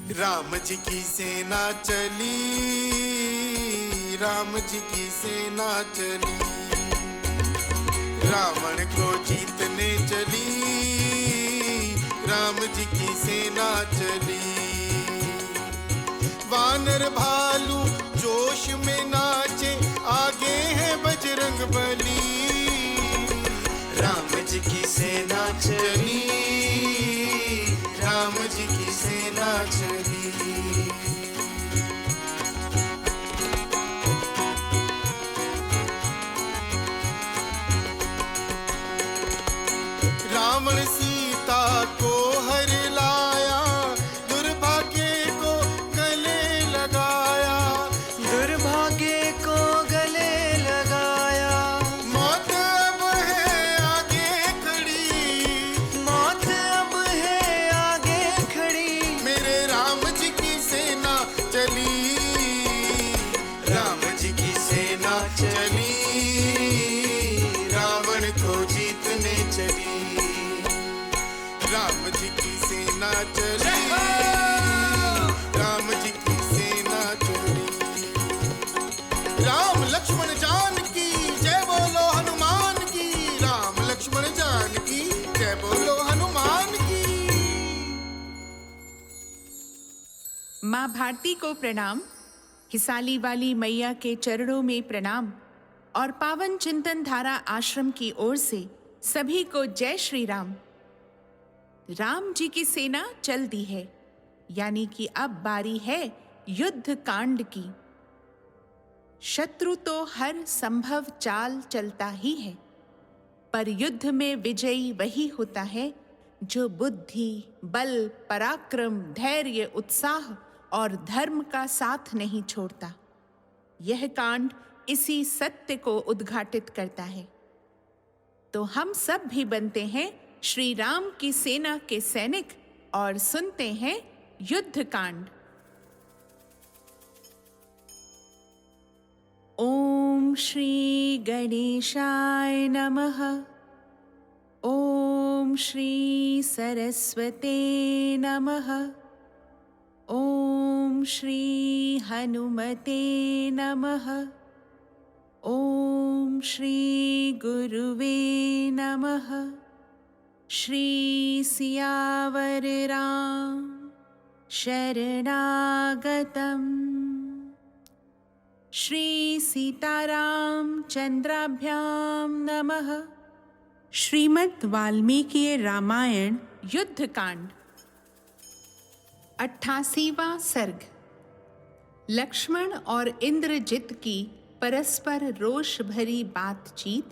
राम जी की सेना चली, राम जी की सेना चली, रावण को जीतने चली, राम जी की सेना चली। वानर भालू जोश में नाचे, आगे है बजरंग बली, राम जी की सेना चली, राम जी की सेना चली। रावण सीता को हर लाया, दुर्भाग्य को गले लगाया, दुर्भाग्य को गले लगाया। मौत अब है आगे खड़ी, मौत अब है आगे खड़ी, मेरे राम जी की सेना चली, राम जी की सेना चली, रावण को जीतने चली, राम जी की सेना चली, राम जी की सेना चली। राम लक्ष्मण जानकी जय बोलो हनुमान की, राम लक्ष्मण जानकी जय बोलो हनुमान की। माँ भारती को प्रणाम, हिसाली वाली मैया के चरणों में प्रणाम और पावन चिंतन धारा आश्रम की ओर से सभी को जय श्री राम। राम जी की सेना चल दी है, यानी कि अब बारी है युद्ध कांड की। शत्रु तो हर संभव चाल चलता ही है, पर युद्ध में विजयी वही होता है जो बुद्धि, बल, पराक्रम, धैर्य, उत्साह और धर्म का साथ नहीं छोड़ता। यह कांड इसी सत्य को उद्घाटित करता है। तो हम सब भी बनते हैं श्री राम की सेना के सैनिक और सुनते हैं युद्ध कांड। ओम श्री गणेशाय नमः। ओम श्री सरस्वते नमः। ओम श्री हनुमते नमः। ओम श्री गुरुवे नमः। श्री सियावर राम शरणागतम्। श्री सीताराम चंद्राभ्याम नमः। श्रीमद् वाल्मीकि रामायण युद्धकांड 88वां सर्ग। लक्ष्मण और इंद्रजित की परस्पर रोष भरी बातचीत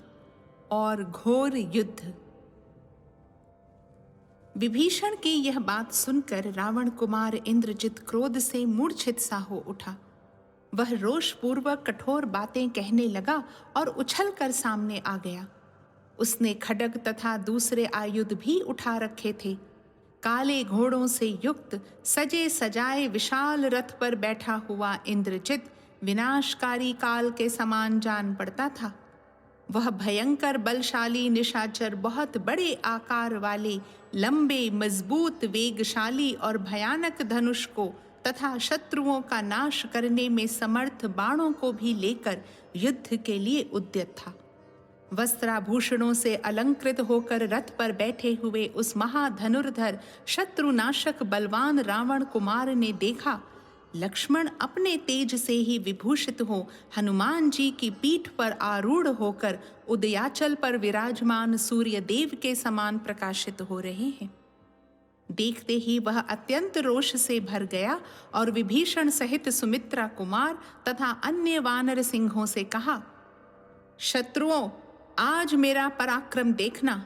और घोर युद्ध। विभीषण की यह बात सुनकर रावण कुमार इंद्रजित क्रोध से मूर्छित सा हो उठा। वह रोषपूर्वक कठोर बातें कहने लगा और उछलकर सामने आ गया। उसने खड्ग तथा दूसरे आयुध भी उठा रखे थे। काले घोड़ों से युक्त सजे सजाए विशाल रथ पर बैठा हुआ इंद्रजित विनाशकारी काल के समान जान पड़ता था। वह भयंकर बलशाली निशाचर बहुत बड़े आकार वाले, लंबे, मजबूत, वेगशाली और भयानक धनुष को तथा शत्रुओं का नाश करने में समर्थ बाणों को भी लेकर युद्ध के लिए उद्यत था। वस्त्राभूषणों से अलंकृत होकर रथ पर बैठे हुए उस महाधनुर्धर शत्रुनाशक बलवान रावण कुमार ने देखा लक्ष्मण अपने तेज से ही विभूषित हो हनुमान जी की पीठ पर आरूढ़ होकर उदयाचल पर विराजमान सूर्य देव के समान प्रकाशित हो रहे हैं। देखते ही वह अत्यंत रोष से भर गया और विभीषण सहित सुमित्रा कुमार तथा अन्य वानर सिंहों से कहा, शत्रुओं, आज मेरा पराक्रम देखना।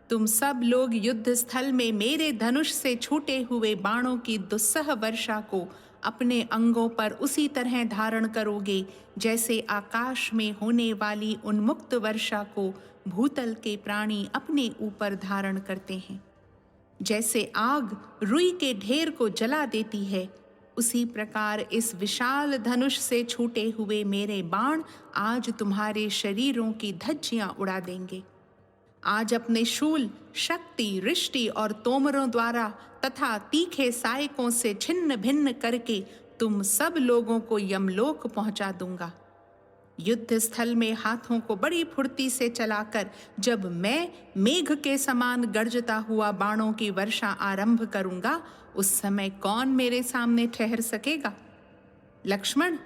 तुम सब लोग युद्ध स्थल में मेरे धनुष से छूटे हुए बाणों की दुस्सह वर्षा को अपने अंगों पर उसी तरह धारण करोगे जैसे आकाश में होने वाली उन्मुक्त वर्षा को भूतल के प्राणी अपने ऊपर धारण करते हैं। जैसे आग रुई के ढेर को जला देती है, उसी प्रकार इस विशाल धनुष से छूटे हुए मेरे बाण आज तुम्हारे शरीरों की धज्जियां उड़ा देंगे। आज अपने शूल, शक्ति, रिष्टि और तोमरों द्वारा तथा तीखे सायकों से छिन्न भिन्न करके तुम सब लोगों को यमलोक पहुंचा दूंगा। युद्ध स्थल में हाथों को बड़ी फुर्ती से चलाकर जब मैं मेघ के समान गरजता हुआ बाणों की वर्षा आरंभ करूंगा, उस समय कौन मेरे सामने ठहर सकेगा? लक्ष्मण,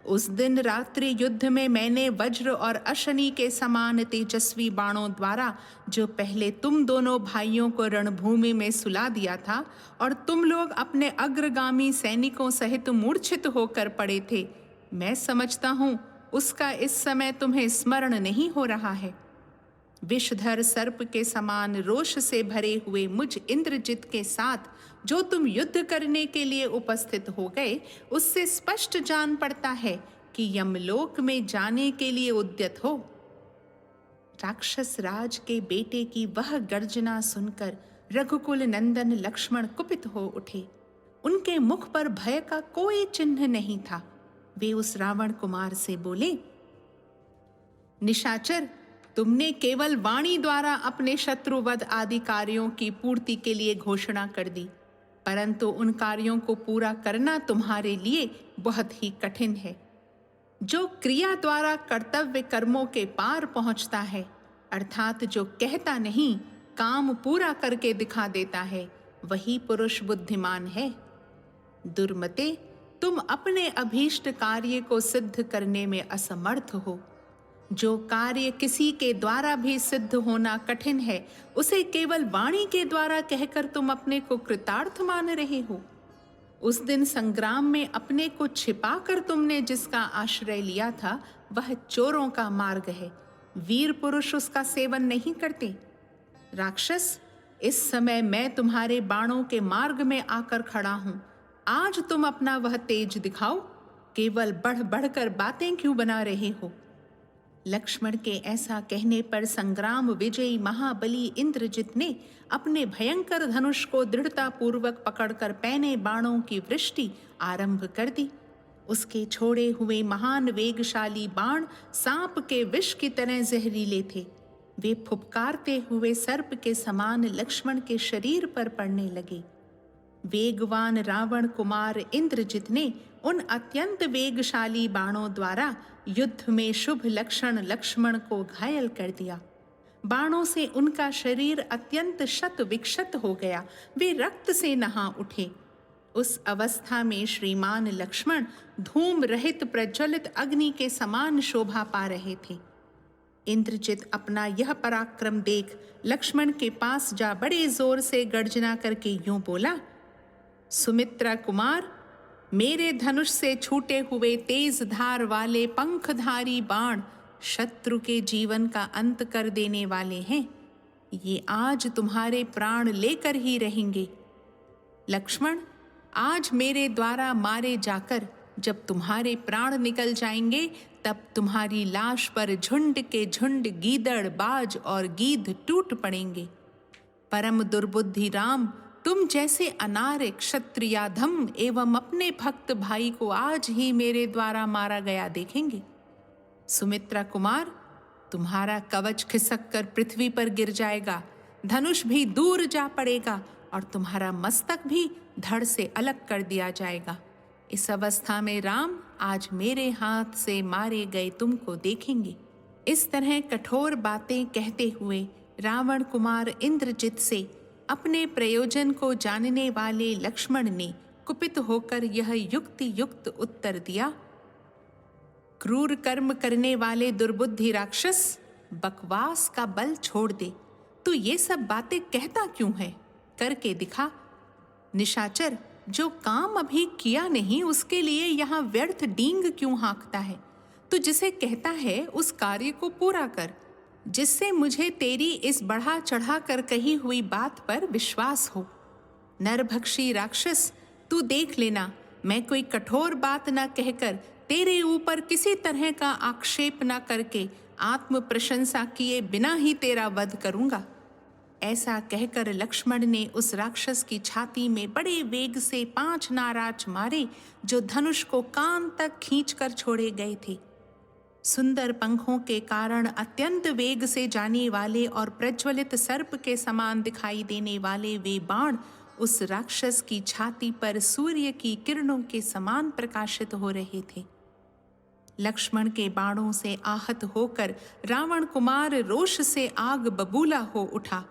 उस दिन रात्रि युद्ध में मैंने वज्र और अशनि के समान तेजस्वी बाणों द्वारा जो पहले तुम दोनों भाइयों को रणभूमि में सुला दिया था और तुम लोग अपने अग्रगामी सैनिकों सहित मूर्छित होकर पड़े थे, मैं समझता हूं उसका इस समय तुम्हें स्मरण नहीं हो रहा है। विषधर सर्प के समान रोष से भरे हुए मुझ इंद्रजित के साथ जो तुम युद्ध करने के लिए उपस्थित हो गए, उससे स्पष्ट जान पड़ता है कि यमलोक में जाने के लिए उद्यत हो। राक्षस राज के बेटे की वह गर्जना सुनकर रघुकुल नंदन लक्ष्मण कुपित हो उठे। उनके मुख पर भय का कोई चिन्ह नहीं था। वे उस रावण कुमार से बोले, निशाचर, तुमने केवल वाणी द्वारा अपने शत्रुवध आदि कार्यों की पूर्ति के लिए घोषणा कर दी, परंतु उन कार्यों को पूरा करना तुम्हारे लिए बहुत ही कठिन है। जो क्रिया द्वारा कर्तव्य कर्मों के पार पहुंचता है, अर्थात जो कहता नहीं काम पूरा करके दिखा देता है, वही पुरुष बुद्धिमान है। दुर्मते, तुम अपने अभीष्ट कार्य को सिद्ध करने में असमर्थ हो। जो कार्य किसी के द्वारा भी सिद्ध होना कठिन है, उसे केवल वाणी के द्वारा कहकर तुम अपने को कृतार्थ मान रहे हो। उस दिन संग्राम में अपने को छिपाकर तुमने जिसका आश्रय लिया था, वह चोरों का मार्ग है। वीर पुरुष उसका सेवन नहीं करते। राक्षस, इस समय मैं तुम्हारे बाणों के मार्ग में आकर खड़ा हूं। आज तुम अपना वह तेज दिखाओ। केवल बढ़ बढ़कर बातें क्यों बना रहे हो? लक्ष्मण के ऐसा कहने पर संग्राम विजयी महाबली इंद्रजित ने अपने भयंकर धनुष को दृढ़ता पूर्वक पकड़कर पैने बाणों की वृष्टि आरंभ कर दी। उसके छोड़े हुए महान वेगशाली बाण सांप के विष की तरह जहरीले थे। वे फुफकारते हुए सर्प के समान लक्ष्मण के शरीर पर पड़ने लगे। वेगवान रावण कुमार इंद्रजित ने उन अत्यंत वेगशाली बाणों द्वारा युद्ध में शुभ लक्षण लक्ष्मण को घायल कर दिया। बाणों से उनका शरीर अत्यंत शत विक्षत हो गया। वे रक्त से नहा उठे। उस अवस्था में श्रीमान लक्ष्मण धूम रहित प्रज्वलित अग्नि के समान शोभा पा रहे थे। इंद्रजित अपना यह पराक्रम देख लक्ष्मण के पास जा बड़े जोर से गर्जना करके यूं बोला, सुमित्रा कुमार, मेरे धनुष से छूटे हुए तेज धार वाले पंखधारी बाण शत्रु के जीवन का अंत कर देने वाले हैं। ये आज तुम्हारे प्राण लेकर ही रहेंगे। लक्ष्मण, आज मेरे द्वारा मारे जाकर जब तुम्हारे प्राण निकल जाएंगे, तब तुम्हारी लाश पर झुंड के झुंड गीदड़, बाज और गीध टूट पड़ेंगे। परम दुर्बुद्धि राम, तुम जैसे अनार्य क्षत्रियाधम एवं अपने भक्त भाई को आज ही मेरे द्वारा मारा गया देखेंगे। सुमित्रा कुमार, तुम्हारा कवच खिसक कर पृथ्वी पर गिर जाएगा, धनुष भी दूर जा पड़ेगा और तुम्हारा मस्तक भी धड़ से अलग कर दिया जाएगा। इस अवस्था में राम आज मेरे हाथ से मारे गए तुमको देखेंगे। इस तरह कठोर बातें कहते हुए रावण कुमार इंद्रजित से अपने प्रयोजन को जानने वाले लक्ष्मण ने कुपित होकर यह युक्ति युक्त उत्तर दिया, क्रूर कर्म करने वाले दुर्बुद्धि राक्षस, बकवास का बल छोड़ दे। तू ये सब बातें कहता क्यों है? करके दिखा। निशाचर, जो काम अभी किया नहीं उसके लिए यहाँ व्यर्थ डींग क्यों हाँकता है? तू जिसे कहता है उस कार्य को पूरा कर, जिससे मुझे तेरी इस बढ़ा चढ़ा कर कही हुई बात पर विश्वास हो। नरभक्षी राक्षस, तू देख लेना, मैं कोई कठोर बात न कहकर तेरे ऊपर किसी तरह का आक्षेप न करके आत्म प्रशंसा किए बिना ही तेरा वध करूंगा। ऐसा कहकर लक्ष्मण ने उस राक्षस की छाती में बड़े वेग से 5 नाराज मारे, जो धनुष को कान तक खींचकर छोड़े गए थे। सुंदर पंखों के कारण अत्यंत वेग से जाने वाले और प्रज्वलित सर्प के समान दिखाई देने वाले वे बाण उस राक्षस की छाती पर सूर्य की किरणों के समान प्रकाशित हो रहे थे। लक्ष्मण के बाणों से आहत होकर रावण कुमार रोष से आग बबूला हो उठा।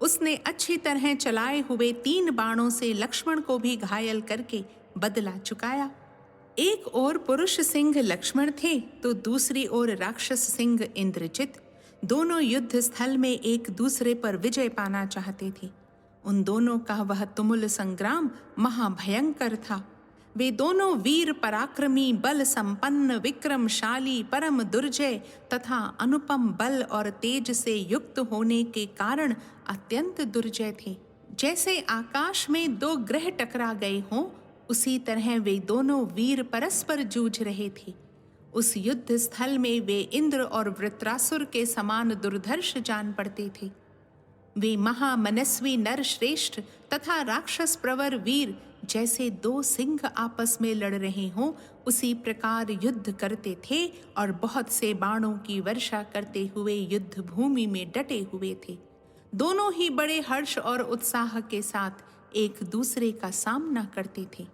उसने अच्छी तरह चलाए हुए 3 बाणों से लक्ष्मण को भी घायल करके बदला चुकाया। एक ओर पुरुष सिंह लक्ष्मण थे तो दूसरी ओर राक्षस सिंह इंद्रजित। दोनों युद्ध स्थल में एक दूसरे पर विजय पाना चाहते थे। उन दोनों का वह तुमुल संग्राम महाभयंकर था। वे दोनों वीर पराक्रमी, बल संपन्न, विक्रमशाली, परम दुर्जय तथा अनुपम बल और तेज से युक्त होने के कारण अत्यंत दुर्जय थे। जैसे आकाश में 2 ग्रह टकरा गए हों, उसी तरह वे दोनों वीर परस्पर जूझ रहे थे। उस युद्ध स्थल में वे इंद्र और वृत्रासुर के समान दुर्धर्ष जान पड़ते थे। वे महामनस्वी नर श्रेष्ठ तथा राक्षस प्रवर वीर जैसे 2 सिंह आपस में लड़ रहे हों, उसी प्रकार युद्ध करते थे और बहुत से बाणों की वर्षा करते हुए युद्ध भूमि में डटे हुए थे। दोनों ही बड़े हर्ष और उत्साह के साथ एक दूसरे का सामना करते थे।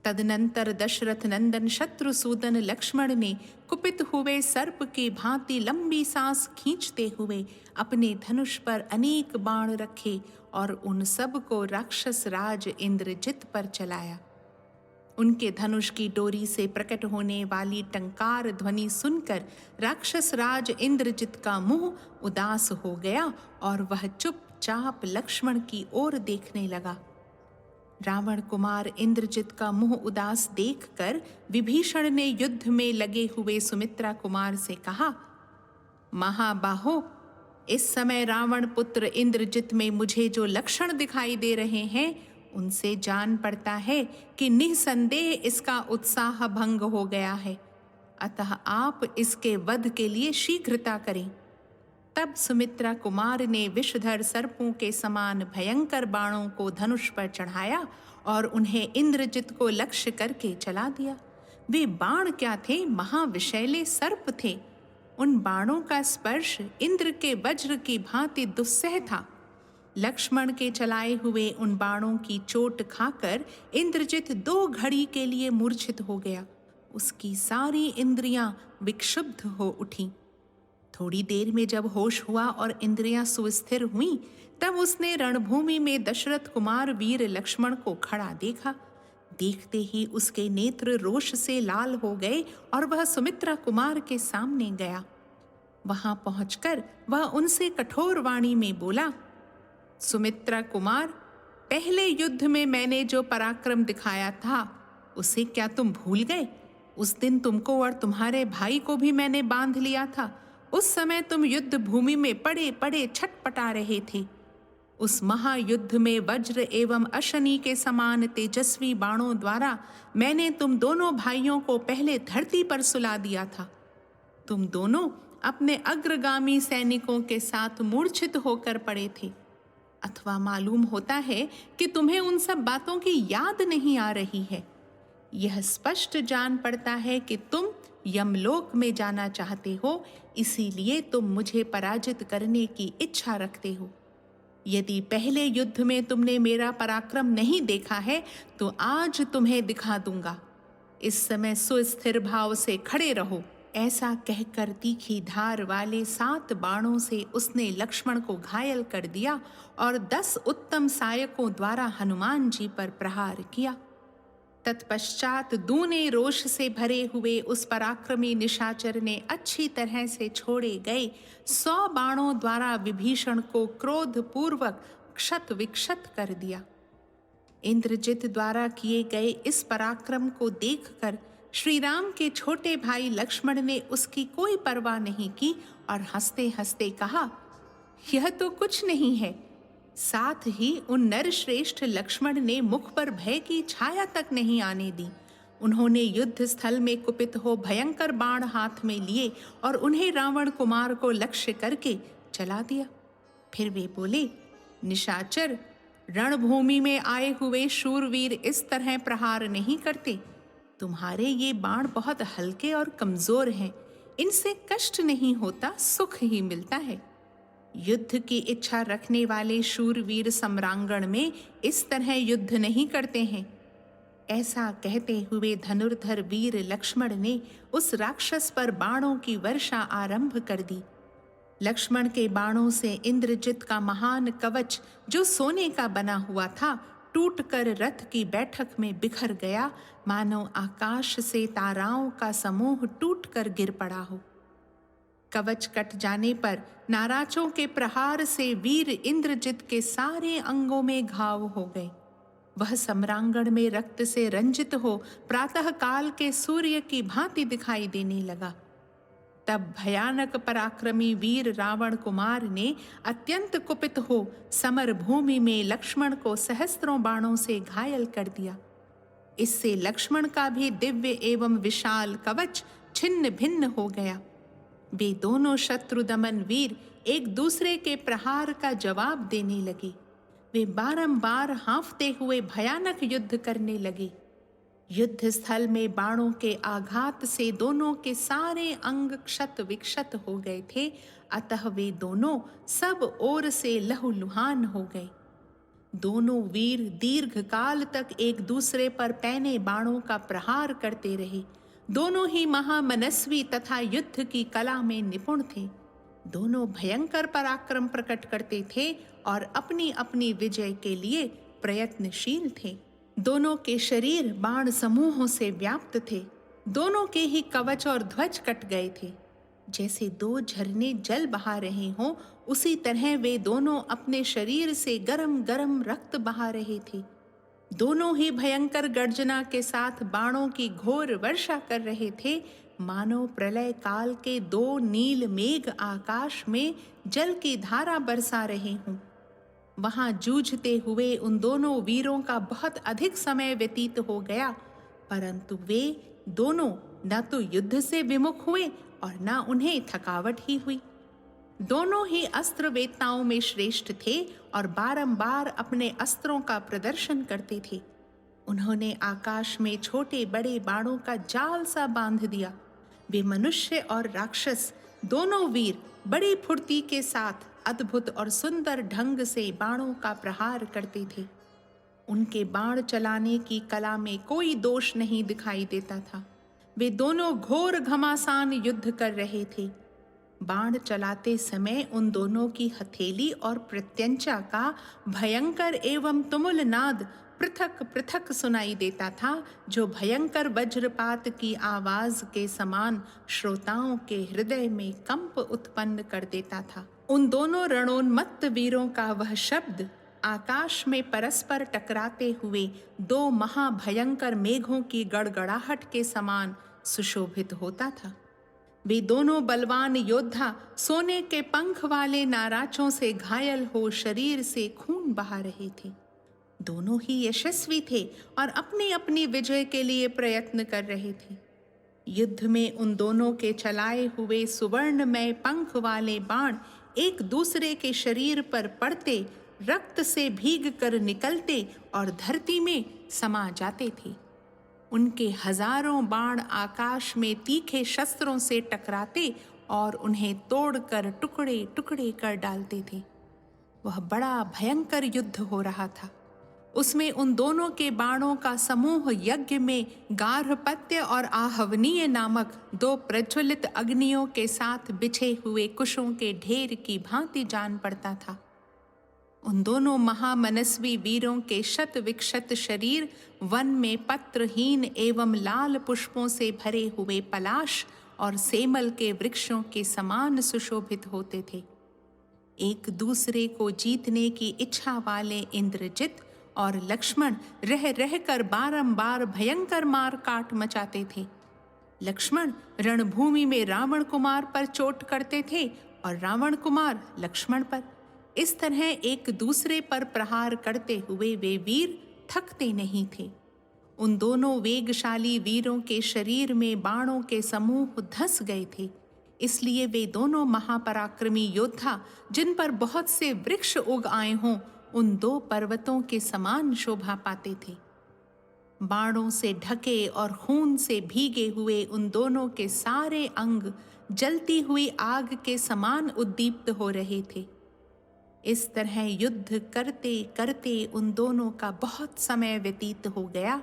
तदनंतर दशरथ नंदन शत्रुसूदन लक्ष्मण ने कुपित हुए सर्प की भांति लंबी सांस खींचते हुए अपने धनुष पर अनेक बाण रखे और उन सब को राक्षस राज इंद्रजित पर चलाया। उनके धनुष की डोरी से प्रकट होने वाली टंकार ध्वनि सुनकर राक्षस राज इंद्रजित का मुंह उदास हो गया और वह चुपचाप लक्ष्मण की ओर देखने लगा। रावण कुमार इंद्रजित का मुंह उदास देखकर विभीषण ने युद्ध में लगे हुए सुमित्रा कुमार से कहा, महाबाहो, इस समय रावण पुत्र इंद्रजित में मुझे जो लक्षण दिखाई दे रहे हैं, उनसे जान पड़ता है कि निसंदेह इसका उत्साह भंग हो गया है। अतः आप इसके वध के लिए शीघ्रता करें। तब सुमित्रा कुमार ने विषधर सर्पों के समान भयंकर बाणों को धनुष पर चढ़ाया और उन्हें इंद्रजित को लक्ष्य करके चला दिया। वे बाण क्या थे, महाविषैले सर्प थे। उन बाणों का स्पर्श इंद्र के वज्र की भांति दुस्सह था। लक्ष्मण के चलाए हुए उन बाणों की चोट खाकर इंद्रजित 2 घड़ी के लिए मूर्छित हो गया। उसकी सारी इंद्रियां विक्षुब्ध हो उठी। थोड़ी देर में जब होश हुआ और इंद्रियां सुस्थिर हुईं, तब उसने रणभूमि में दशरथ कुमार वीर लक्ष्मण को खड़ा देखा। देखते ही उसके नेत्र रोष से लाल हो गए और वह सुमित्रा कुमार के सामने गया। वहां पहुंचकर वह उनसे कठोर वाणी में बोला, सुमित्रा कुमार, पहले युद्ध में मैंने जो पराक्रम दिखाया था, उसे क्या तुम भूल गए? उस दिन तुमको और तुम्हारे भाई को भी मैंने बांध लिया था। उस समय तुम युद्ध भूमि में पड़े पड़े छटपटा रहे थे। उस महायुद्ध में वज्र एवं अशनि के समान तेजस्वी बाणों द्वारा मैंने तुम दोनों भाइयों को पहले धरती पर सुला दिया था। तुम दोनों अपने अग्रगामी सैनिकों के साथ मूर्छित होकर पड़े थे। अथवा मालूम होता है कि तुम्हें उन सब बातों की याद नहीं आ रही है। यह स्पष्ट जान पड़ता है कि तुम यमलोक में जाना चाहते हो, इसीलिए तुम मुझे पराजित करने की इच्छा रखते हो। यदि पहले युद्ध में तुमने मेरा पराक्रम नहीं देखा है, तो आज तुम्हें दिखा दूंगा। इस समय सुस्थिर भाव से खड़े रहो। ऐसा कहकर तीखी धार वाले 7 बाणों से उसने लक्ष्मण को घायल कर दिया और 10 उत्तम सहायकों द्वारा हनुमान जी पर प्रहार किया। तत्पश्चात दूने रोष से भरे हुए उस पराक्रमी निशाचर ने अच्छी तरह से छोड़े गए 100 बाणों द्वारा विभीषण को क्रोध पूर्वक क्षत विक्षत कर दिया। इंद्रजित द्वारा किए गए इस पराक्रम को देखकर श्री राम के छोटे भाई लक्ष्मण ने उसकी कोई परवाह नहीं की और हंसते हंसते कहा, यह तो कुछ नहीं है। साथ ही उन नरश्रेष्ठ लक्ष्मण ने मुख पर भय की छाया तक नहीं आने दी। उन्होंने युद्ध स्थल में कुपित हो भयंकर बाण हाथ में लिए और उन्हें रावण कुमार को लक्ष्य करके चला दिया। फिर वे बोले, निशाचर, रणभूमि में आए हुए शूरवीर इस तरह प्रहार नहीं करते। तुम्हारे ये बाण बहुत हल्के और कमजोर हैं। इनसे कष्ट नहीं होता, सुख ही मिलता है। युद्ध की इच्छा रखने वाले शूरवीर सम्रांगण में इस तरह युद्ध नहीं करते हैं। ऐसा कहते हुए धनुर्धर वीर लक्ष्मण ने उस राक्षस पर बाणों की वर्षा आरंभ कर दी। लक्ष्मण के बाणों से इंद्रजित का महान कवच, जो सोने का बना हुआ था, टूटकर रथ की बैठक में बिखर गया, मानो आकाश से ताराओं का समूह टूटकर गिर पड़ा हो। कवच कट जाने पर नाराजों के प्रहार से वीर इंद्रजित के सारे अंगों में घाव हो गए। वह सम्रांगण में रक्त से रंजित हो प्रातः काल के सूर्य की भांति दिखाई देने लगा। तब भयानक पराक्रमी वीर रावण कुमार ने अत्यंत कुपित हो समर भूमि में लक्ष्मण को सहस्त्रों बाणों से घायल कर दिया। इससे लक्ष्मण का भी दिव्य एवं विशाल कवच छिन्न भिन्न हो गया। वे दोनों शत्रु दमन वीर एक दूसरे के प्रहार का जवाब देने लगे। वे बारंबार हाँफते हुए भयानक युद्ध करने लगे। युद्ध स्थल में बाणों के आघात से दोनों के सारे अंग क्षत विक्षत हो गए थे, अतः वे दोनों सब ओर से लहूलुहान हो गए। दोनों वीर दीर्घ काल तक एक दूसरे पर पैने बाणों का प्रहार करते रहे। दोनों ही महामनस्वी तथा युद्ध की कला में निपुण थे। दोनों भयंकर पराक्रम प्रकट करते थे और अपनी अपनी विजय के लिए प्रयत्नशील थे। दोनों के शरीर बाण समूहों से व्याप्त थे। दोनों के ही कवच और ध्वज कट गए थे। जैसे दो झरने जल बहा रहे हों, उसी तरह वे दोनों अपने शरीर से गरम गरम रक्त बहा रहे थे। दोनों ही भयंकर गर्जना के साथ बाणों की घोर वर्षा कर रहे थे, मानो प्रलय काल के दो नील मेघ आकाश में जल की धारा बरसा रहे हों। वहां जूझते हुए उन दोनों वीरों का बहुत अधिक समय व्यतीत हो गया, परंतु वे दोनों न तो युद्ध से विमुख हुए और न उन्हें थकावट ही हुई। दोनों ही अस्त्र वेत्ताओं में श्रेष्ठ थे और बारंबार अपने अस्त्रों का प्रदर्शन करते थे। उन्होंने आकाश में छोटे बड़े बाणों का जाल सा बांध दिया। वे मनुष्य और राक्षस दोनों वीर बड़ी फुर्ती के साथ अद्भुत और सुंदर ढंग से बाणों का प्रहार करते थे। उनके बाण चलाने की कला में कोई दोष नहीं दिखाई देता था। वे दोनों घोर घमासान युद्ध कर रहे थे। बाण चलाते समय उन दोनों की हथेली और प्रत्यंचा का भयंकर एवं तुमुल नाद पृथक पृथक सुनाई देता था, जो भयंकर वज्रपात की आवाज के समान श्रोताओं के हृदय में कंप उत्पन्न कर देता था। उन दोनों रणोन्मत्त वीरों का वह शब्द आकाश में परस्पर टकराते हुए दो महाभयंकर मेघों की गड़गड़ाहट के समान सुशोभित होता था। वे दोनों बलवान योद्धा सोने के पंख वाले नाराजों से घायल हो शरीर से खून बहा रहे थे। दोनों ही यशस्वी थे और अपनी अपनी विजय के लिए प्रयत्न कर रहे थे। युद्ध में उन दोनों के चलाए हुए सुवर्णमय पंख वाले बाण एक दूसरे के शरीर पर पड़ते, रक्त से भीग कर निकलते और धरती में समा जाते थे। उनके हजारों बाण आकाश में तीखे शस्त्रों से टकराते और उन्हें तोड़कर टुकड़े टुकड़े कर डालते थे। वह बड़ा भयंकर युद्ध हो रहा था। उसमें उन दोनों के बाणों का समूह यज्ञ में गार्हपत्य और आहवनीय नामक दो प्रज्वलित अग्नियों के साथ बिछे हुए कुशों के ढेर की भांति जान पड़ता था। उन दोनों महामनस्वी वीरों के शत विक्षत शरीर वन में पत्रहीन एवं लाल पुष्पों से भरे हुए पलाश और सेमल के वृक्षों के समान सुशोभित होते थे। एक दूसरे को जीतने की इच्छा वाले इंद्रजित और लक्ष्मण रह रहकर बारंबार भयंकर मार काट मचाते थे। लक्ष्मण रणभूमि में रावण कुमार पर चोट करते थे और रावण कुमार लक्ष्मण पर। इस तरह एक दूसरे पर प्रहार करते हुए वे वीर थकते नहीं थे। उन दोनों वेगशाली वीरों के शरीर में बाणों के समूह धंस गए थे, इसलिए वे दोनों महापराक्रमी योद्धा, जिन पर बहुत से वृक्ष उग आए हों, उन दो पर्वतों के समान शोभा पाते थे। बाणों से ढके और खून से भीगे हुए उन दोनों के सारे अंग जलती हुई आग के समान उद्दीप्त हो रहे थे। इस तरह युद्ध करते करते उन दोनों का बहुत समय व्यतीत हो गया,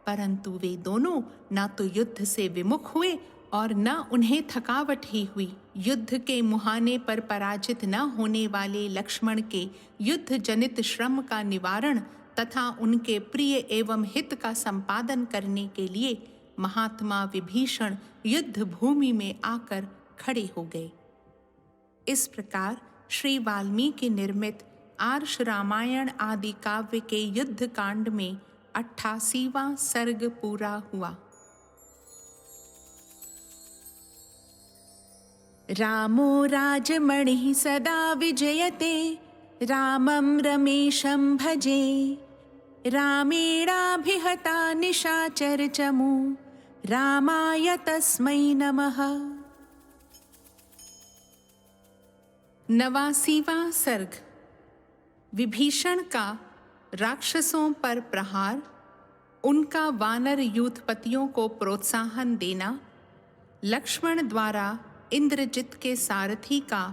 परंतु वे दोनों न तो युद्ध से विमुख हुए और न उन्हें थकावट ही हुई। युद्ध के मुहाने पर पराजित न होने वाले लक्ष्मण के युद्ध जनित श्रम का निवारण तथा उनके प्रिय एवं हित का संपादन करने के लिए महात्मा विभीषण युद्ध भूमि में आकर खड़े हो गए। इस प्रकार श्री वाल्मीकि निर्मित आर्ष रामायण आदि काव्य के युद्ध कांड में 88वां सर्ग पूरा हुआ। रामो राजमणिः सदा विजयते, रामं रमेशं भजे। रामेणाभिहता निशाचरचमू, रामाय तस्मै नमः। 89वां सर्ग। विभीषण का राक्षसों पर प्रहार, उनका वानर यूथपतियों को प्रोत्साहन देना, लक्ष्मण द्वारा इंद्रजित के सारथी का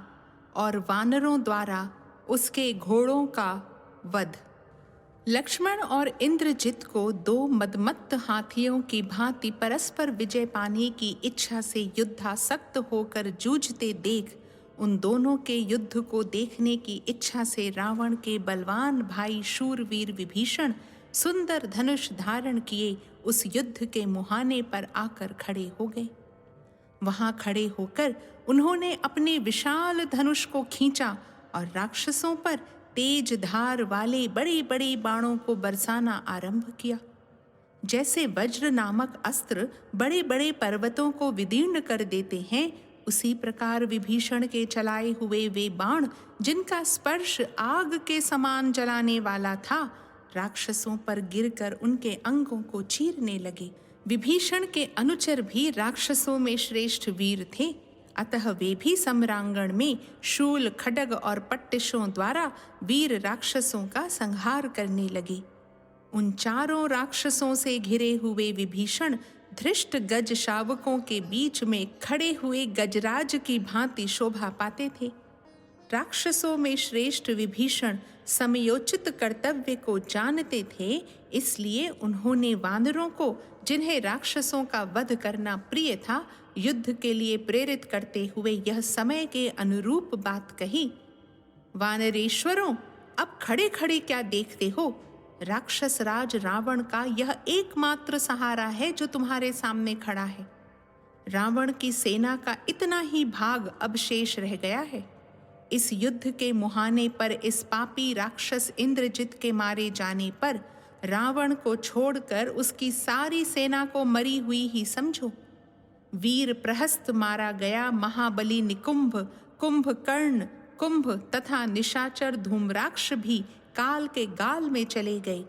और वानरों द्वारा उसके घोड़ों का वध। लक्ष्मण और इंद्रजित को दो मदमत्त हाथियों की भांति परस्पर विजय पाने की इच्छा से युद्धासक्त होकर जूझते देख, उन दोनों के युद्ध को देखने की इच्छा से रावण के बलवान भाई शूरवीर विभीषण सुंदर धनुष धारण किए उस युद्ध के मुहाने पर आकर खड़े हो गए। वहां खड़े होकर उन्होंने अपने विशाल धनुष को खींचा और राक्षसों पर तेज धार वाले बड़े बड़े बाणों को बरसाना आरंभ किया। जैसे वज्र नामक अस्त्र बड़े बड़े पर्वतों को विदीर्ण कर देते हैं, उसी प्रकार विभीषण के चलाए हुए वे बाण, जिनका स्पर्श आग के समान जलाने वाला था, राक्षसों पर गिरकर उनके अंगों को चीरने लगे। विभीषण के अनुचर भी राक्षसों में श्रेष्ठ वीर थे, अतः वे भी सम्रांगण में शूल खड्ग और पट्टिशों द्वारा वीर राक्षसों का संहार करने लगे। उन चारों राक्षसों से घिरे हुए विभीषण धृष्ट गज शावकों के बीच में खड़े हुए गजराज की भांति शोभा पाते थे। राक्षसों में श्रेष्ठ विभीषण समयोचित कर्तव्य को जानते थे, इसलिए उन्होंने वानरों को, जिन्हें राक्षसों का वध करना प्रिय था, युद्ध के लिए प्रेरित करते हुए यह समय के अनुरूप बात कही। वानरेश्वरों, अब खड़े खड़े क्या देखते हो? राक्षस राज रावण का यह एकमात्र सहारा है जो तुम्हारे सामने खड़ा है। रावण की सेना का इतना ही भाग अब शेष रह गया है। इस युद्ध के मुहाने पर इस पापी राक्षस इंद्रजित के मारे जाने पर रावण को छोड़कर उसकी सारी सेना को मरी हुई ही समझो। वीर प्रहस्त मारा गया महाबली निकुंभ, कुंभकर्ण, कुंभ तथा निशाचर धूम्राक्ष भी काल के गाल में चले गए।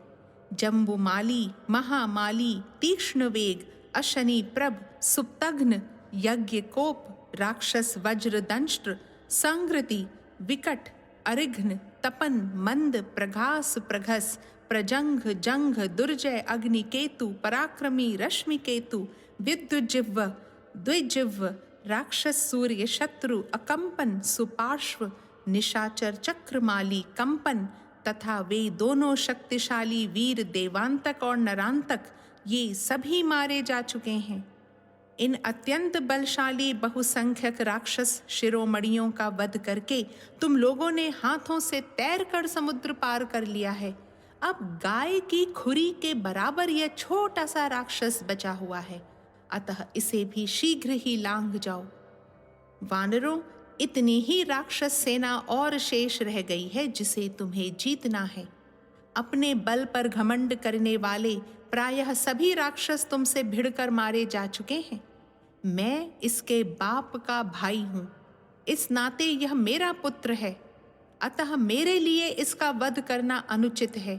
जम्बुमाली, महामाली, तीक्ष्ण वेग, अशनि प्रभ, सुप्तघ्न, यज्ञकोप, राक्षस वज्रदंष्ट्र, संग्रति, विकट, अरिघ्न, तपन, मंद, प्रघास, प्रघस, प्रजंघ, जंघ, दुर्जय, अग्निकेतु, पराक्रमी, रश्मिकेतु, विद्युजिह्व, द्विजिह्व, राक्षस सूर्य, शत्रु, अकंपन, सुपार्श्व, निशाचर, चक्रमाली, कंपन तथा वे दोनों शक्तिशाली वीर देवांतक और नरांतक, ये सभी मारे जा चुके हैं। इन अत्यंत बलशाली बहुसंख्यक राक्षस शिरोमणियों का वध करके तुम लोगों ने हाथों से तैरकर समुद्र पार कर लिया है। अब गाय की खुरी के बराबर यह छोटा सा राक्षस बचा हुआ है, अतः इसे भी शीघ्र ही लांघ जाओ। वानरों, इतनी ही राक्षस सेना और शेष रह गई है जिसे तुम्हें जीतना है। अपने बल पर घमंड करने वाले प्रायः सभी राक्षस तुमसे भिड़कर मारे जा चुके हैं। मैं इसके बाप का भाई हूँ, इस नाते यह मेरा पुत्र है, अतः मेरे लिए इसका वध करना अनुचित है।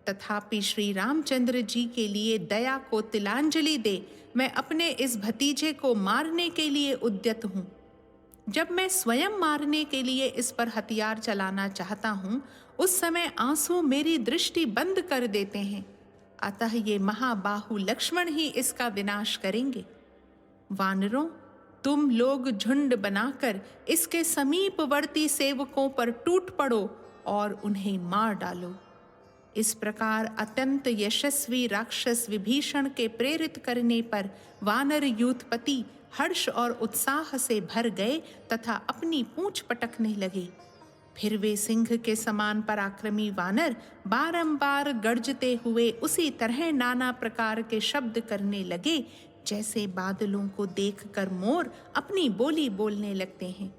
तथापि श्री रामचंद्र जी के लिए दया को तिलांजलि दे मैं अपने इस भतीजे को मारने के लिए उद्यत हूँ। जब मैं स्वयं मारने के लिए इस पर हथियार चलाना चाहता हूँ, उस समय आंसू मेरी दृष्टि बंद कर देते हैं, अतः ये महाबाहु लक्ष्मण ही इसका विनाश करेंगे। वानरों, तुम लोग झुंड बनाकर इसके समीपवर्ती सेवकों पर टूट पड़ो और उन्हें मार डालो। इस प्रकार अत्यंत यशस्वी राक्षस विभीषण के प्रेरित करने पर वानर यूथपति हर्ष और उत्साह से भर गए तथा अपनी पूंछ पटकने लगे। फिर वे सिंह के समान पराक्रमी वानर बारंबार गर्जते हुए उसी तरह नाना प्रकार के शब्द करने लगे जैसे बादलों को देखकर मोर अपनी बोली बोलने लगते हैं।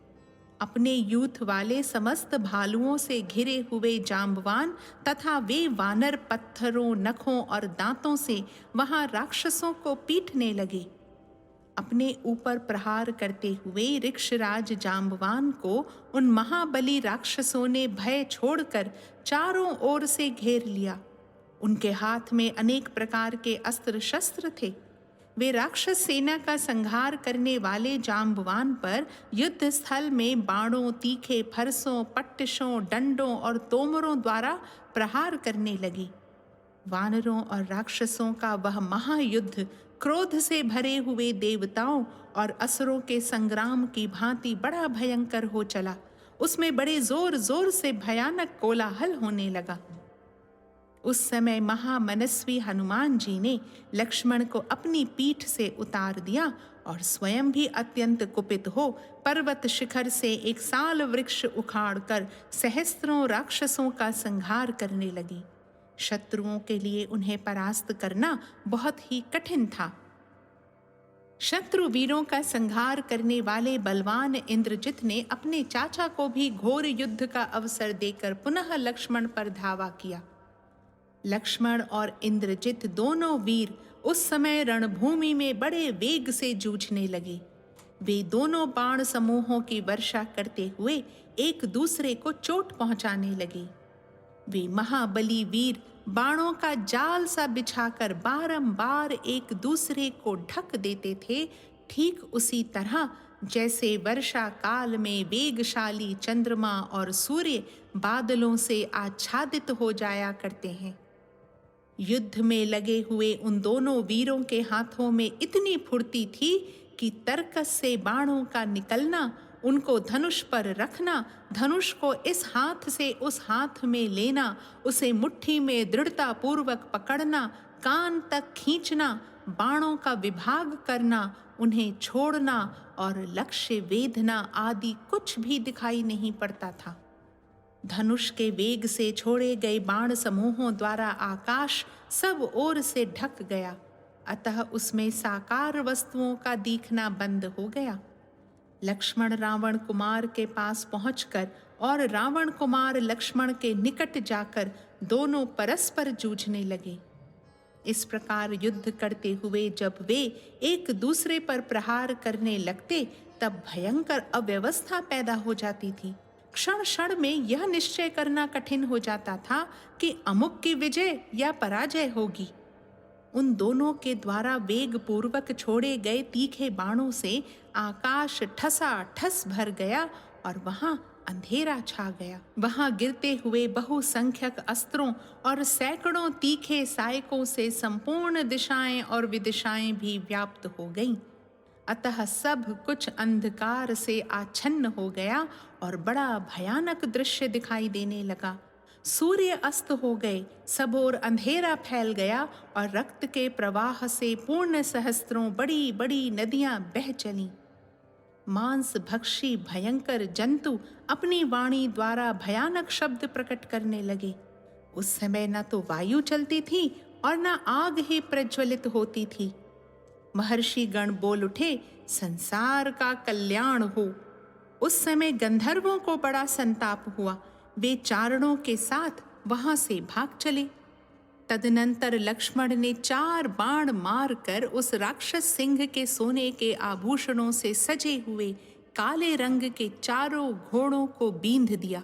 अपने यूथ वाले समस्त भालुओं से घिरे हुए जांबवान तथा वे वानर पत्थरों, नखों और दांतों से वहां राक्षसों को पीटने लगे। अपने ऊपर प्रहार करते हुए ऋक्षराज जांबवान को उन महाबली राक्षसों ने भय छोड़कर चारों ओर से घेर लिया। उनके हाथ में अनेक प्रकार के अस्त्र शस्त्र थे। वे राक्षस सेना का संहार करने वाले जांबवान पर युद्ध स्थल में बाणों, तीखे फरसों, पट्टिशों, डंडों और तोमरों द्वारा प्रहार करने लगे। वानरों और राक्षसों का वह महायुद्ध क्रोध से भरे हुए देवताओं और असुरों के संग्राम की भांति बड़ा भयंकर हो चला। उसमें बड़े जोर जोर से भयानक कोलाहल होने लगा। उस समय महामनस्वी हनुमान जी ने लक्ष्मण को अपनी पीठ से उतार दिया और स्वयं भी अत्यंत कुपित हो पर्वत शिखर से एक साल वृक्ष उखाड़कर सहस्त्रों राक्षसों का संहार करने लगी। शत्रुओं के लिए उन्हें परास्त करना बहुत ही कठिन था। शत्रु वीरों का संहार करने वाले बलवान इंद्रजित ने अपने चाचा को भी घोर युद्ध का अवसर देकर पुनः लक्ष्मण पर धावा किया। लक्ष्मण और इंद्रजित दोनों वीर उस समय रणभूमि में बड़े वेग से जूझने लगे। वे दोनों बाण समूहों की वर्षा करते हुए एक दूसरे को चोट पहुंचाने लगे। वे महाबली वीर बाणों का जाल सा बिछाकर बारंबार एक दूसरे को ढक देते थे, ठीक उसी तरह जैसे वर्षा काल में वेगशाली चंद्रमा और सूर्य बादलों से आच्छादित हो जाया करते हैं। युद्ध में लगे हुए उन दोनों वीरों के हाथों में इतनी फुर्ती थी कि तर्कस से बाणों का निकलना, उनको धनुष पर रखना, धनुष को इस हाथ से उस हाथ में लेना, उसे मुट्ठी में दृढ़ता पूर्वक पकड़ना, कान तक खींचना, बाणों का विभाग करना, उन्हें छोड़ना और लक्ष्य वेधना आदि कुछ भी दिखाई नहीं पड़ता था। धनुष के वेग से छोड़े गए बाण समूहों द्वारा आकाश सब ओर से ढक गया, अतः उसमें साकार वस्तुओं का दिखना बंद हो गया। लक्ष्मण रावण कुमार के पास पहुंचकर और रावण कुमार लक्ष्मण के निकट जाकर दोनों परस्पर जूझने लगे। इस प्रकार युद्ध करते हुए जब वे एक दूसरे पर प्रहार करने लगते तब भयंकर अव्यवस्था पैदा हो जाती थी। क्षण क्षण में यह निश्चय करना कठिन हो जाता था कि अमुक की विजय या पराजय होगी। उन दोनों के द्वारा वेग पूर्वक छोड़े गए तीखे बाणों से आकाश ठसाठस भर गया और वहां अंधेरा छा गया। वहां गिरते हुए बहुसंख्यक अस्त्रों और सैकड़ों तीखे सायकों से संपूर्ण दिशाएं और विदिशाएं भी व्याप्त हो गईं। अतः सब कुछ अंधकार से आच्छन्न हो गया और बड़ा भयानक दृश्य दिखाई देने लगा। सूर्य अस्त हो गए, सब ओर अंधेरा फैल गया और रक्त के प्रवाह से पूर्ण सहस्त्रों बड़ी बड़ी नदियां बह चलीं। मांस भक्षी भयंकर जंतु अपनी वाणी द्वारा भयानक शब्द प्रकट करने लगे। उस समय न तो वायु चलती थी और न आग ही प्रज्वलित होती थी। महर्षि गण बोल उठे, संसार का कल्याण हो। उस समय गंधर्वों को बड़ा संताप हुआ। वे चारणों के साथ वहां से भाग चले। तदनंतर लक्ष्मण ने 4 बाण मारकर उस राक्षस सिंह के सोने के आभूषणों से सजे हुए काले रंग के चारों घोड़ों को बींध दिया।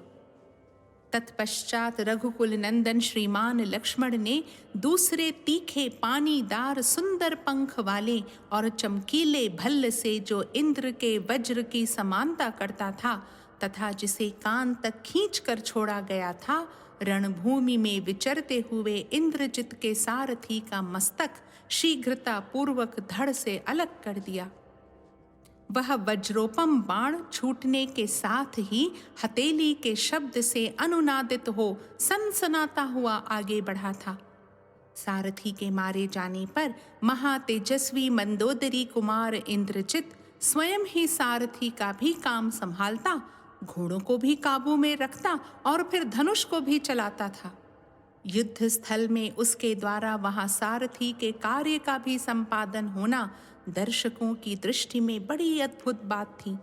तत्पश्चात रघुकुल नंदन श्रीमान लक्ष्मण ने दूसरे तीखे पानीदार सुंदर पंख वाले और चमकीले भल्ल से जो इंद्र के वज्र की समानता करता था तथा जिसे कान तक खींच कर छोड़ा गया था, रणभूमि में विचरते हुए इंद्रजित के सारथी का मस्तक शीघ्रता पूर्वक धड़ से अलग कर दिया। वह वज्रोपम बाण छूटने के साथ ही हथेली के शब्द से अनुनादित हो सनसनाता हुआ आगे बढ़ा था। सारथी के मारे जाने पर महातेजस्वी मंदोदरी कुमार इंद्रजित स्वयं ही सारथी का भी काम संभालता, घोड़ों को भी काबू में रखता और फिर धनुष को भी चलाता था। युद्ध स्थल में उसके द्वारा वहां सारथी के कार्य का भी संपादन होना दर्शकों की दृष्टि में बड़ी अद्भुत बात थी।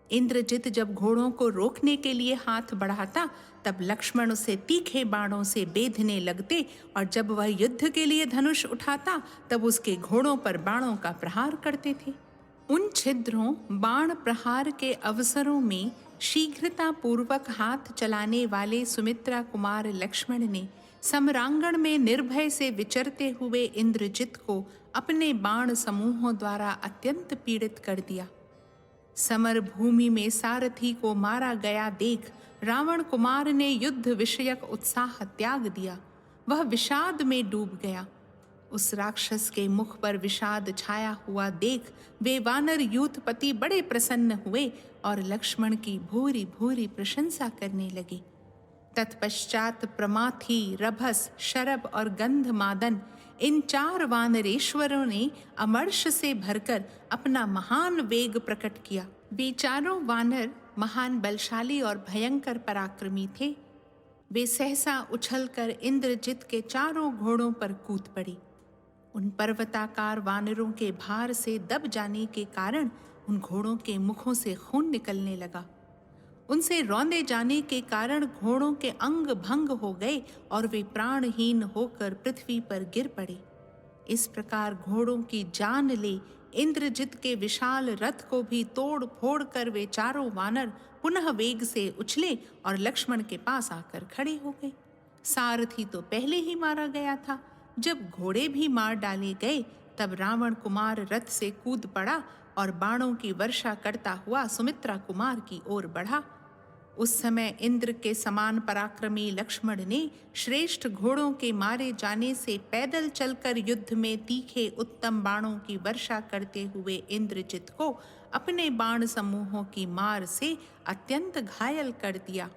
इंद्रजित जब घोड़ों को रोकने के लिए हाथ बढ़ाता तब लक्ष्मण उसे तीखे बाणों से बेधने लगते, और जब वह युद्ध के लिए धनुष उठाता तब उसके घोड़ों पर बाणों का प्रहार करते थे। उन छिद्रों बाण प्रहार के अवसरों में शीघ्रता पूर्वक हाथ चलाने वाले सुमित्रा कुमार लक्ष्मण ने सम्रांगण में निर्भय से विचरते हुए इंद्रजित को अपने बाण समूहों द्वारा अत्यंत पीड़ित कर दिया। समर भूमि में सारथी को मारा गया देख रावण कुमार ने युद्ध विषयक उत्साह त्याग दिया। वह विषाद में डूब गया। उस राक्षस के मुख पर विषाद छाया हुआ देख वे वानर यूथपति बड़े प्रसन्न हुए और लक्ष्मण की भूरी भूरी प्रशंसा करने लगे। तत्पश्चात प्रमाथी, रभस, शरभ और गंधमादन इन 4 वानरेश्वरों ने अमर्ष से भरकर अपना महान वेग प्रकट किया। वे चारों वानर महान बलशाली और भयंकर पराक्रमी थे। वे सहसा उछलकर इंद्रजित के चारों घोड़ों पर कूद पड़े। उन पर्वताकार वानरों के भार से दब जाने के कारण उन घोड़ों के मुखों से खून निकलने लगा। उनसे रौंदे जाने के कारण घोड़ों के अंग भंग हो गए और वे प्राणहीन होकर पृथ्वी पर गिर पड़े। इस प्रकार घोड़ों की जान ले इंद्रजित के विशाल रथ को भी तोड़ फोड़ कर वे चारों वानर पुनः वेग से उछले और लक्ष्मण के पास आकर खड़े हो गए। सारथी तो पहले ही मारा गया था। जब घोड़े भी मार डाले गए तब रावण कुमार रथ से कूद पड़ा और बाणों की वर्षा करता हुआ सुमित्रा कुमार की ओर बढ़ा। उस समय इंद्र के समान पराक्रमी लक्ष्मण ने श्रेष्ठ घोड़ों के मारे जाने से पैदल चलकर युद्ध में तीखे उत्तम बाणों की वर्षा करते हुए इंद्रजित को अपने बाण समूहों की मार से अत्यंत घायल कर दिया।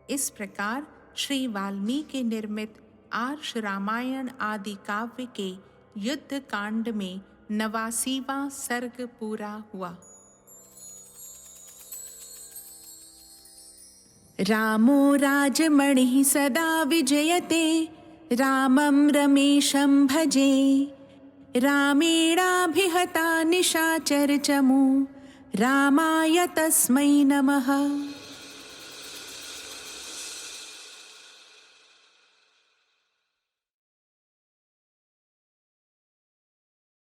इस प्रकार श्री वाल्मीकि निर्मित आर्ष रामायण आदि काव्य के युद्ध कांड में 89वां सर्ग पूरा हुआ। रामो राजमणिः सदा विजयते, रामं रमेशं भजे। रामेणाभिहता निशाचरचमू, रामाय तस्मै नमः।